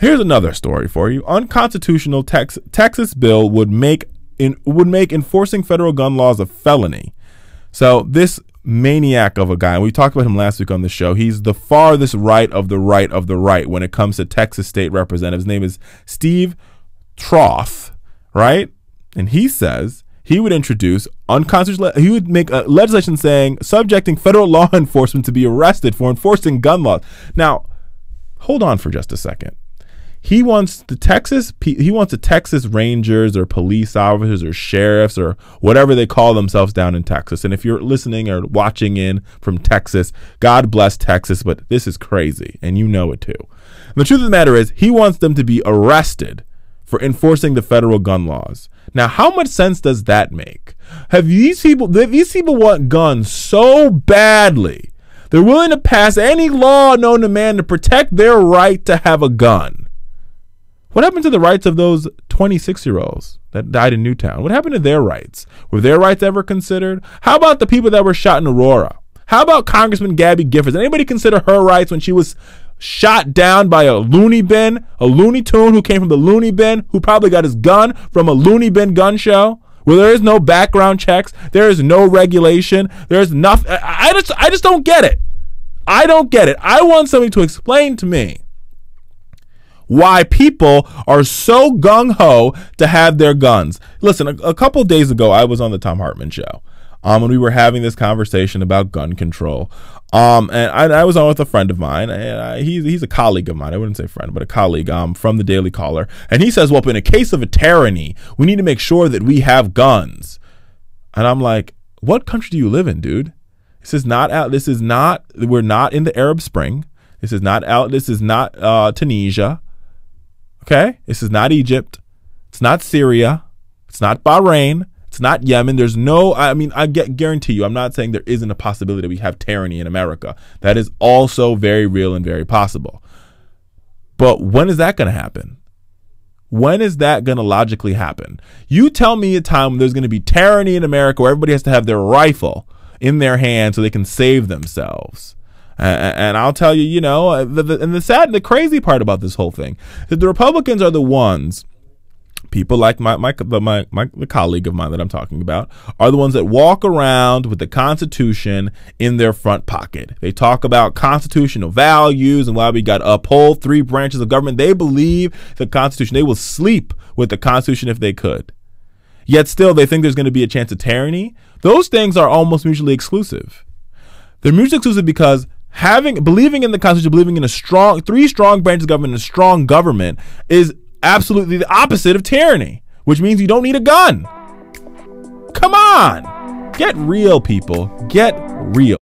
Here's another story for you. Unconstitutional Texas bill would make enforcing federal gun laws a felony. So this maniac of a guy, and we talked about him last week on the show, he's the farthest right of the right of the right when it comes to Texas state representatives. His name is Steve Troth, right? And he says he would introduce unconstitutional, he would make a legislation saying subjecting federal law enforcement to be arrested for enforcing gun laws. Now, hold on for just a second. He wants the Texas Rangers or police officers or sheriffs or whatever they call themselves down in Texas. And if you're listening or watching in from Texas, God bless Texas, but this is crazy, and you know it too. And the truth of the matter is, he wants them to be arrested for enforcing the federal gun laws. Now, how much sense does that make? These people want guns so badly, they're willing to pass any law known to man to protect their right to have a gun. What happened to the rights of those 26-year-olds that died in Newtown? What happened to their rights? Were their rights ever considered? How about the people that were shot in Aurora? How about Congressman Gabby Giffords? Anybody consider her rights when she was shot down by a loony bin, a Looney Tune who came from the loony bin, who probably got his gun from a loony bin gun show, where there is no background checks, there is no regulation, there's nothing. I just don't get it. I don't get it. I want somebody to explain to me why people are so gung-ho to have their guns. Listen, a couple days ago, I was on the Thom Hartmann show, and we were having this conversation about gun control. And I was on with a friend of mine, and he's a colleague of mine. I wouldn't say friend, but a colleague from the Daily Caller. And he says, well, in a case of a tyranny, we need to make sure that we have guns. And I'm like, what country do you live in, dude? We're not in the Arab Spring. This is not Tunisia. Okay, this is not Egypt. It's not Syria. It's not Bahrain. It's not Yemen. There's no, I guarantee you, I'm not saying there isn't a possibility that we have tyranny in America. That is also very real and very possible. But when is that going to happen? When is that going to logically happen? You tell me a time when there's going to be tyranny in America where everybody has to have their rifle in their hand so they can save themselves. And I'll tell you, the crazy part about this whole thing is that the Republicans are the ones, people like the colleague of mine that I'm talking about, are the ones that walk around with the Constitution in their front pocket. They talk about constitutional values and why we got to uphold 3 branches of government. They believe the Constitution. They will sleep with the Constitution if they could. Yet still, they think there's going to be a chance of tyranny. Those things are almost mutually exclusive. They're mutually exclusive because believing in the Constitution, believing in 3 strong branches of government, and a strong government is absolutely the opposite of tyranny, which means you don't need a gun. Come on, get real, people, get real.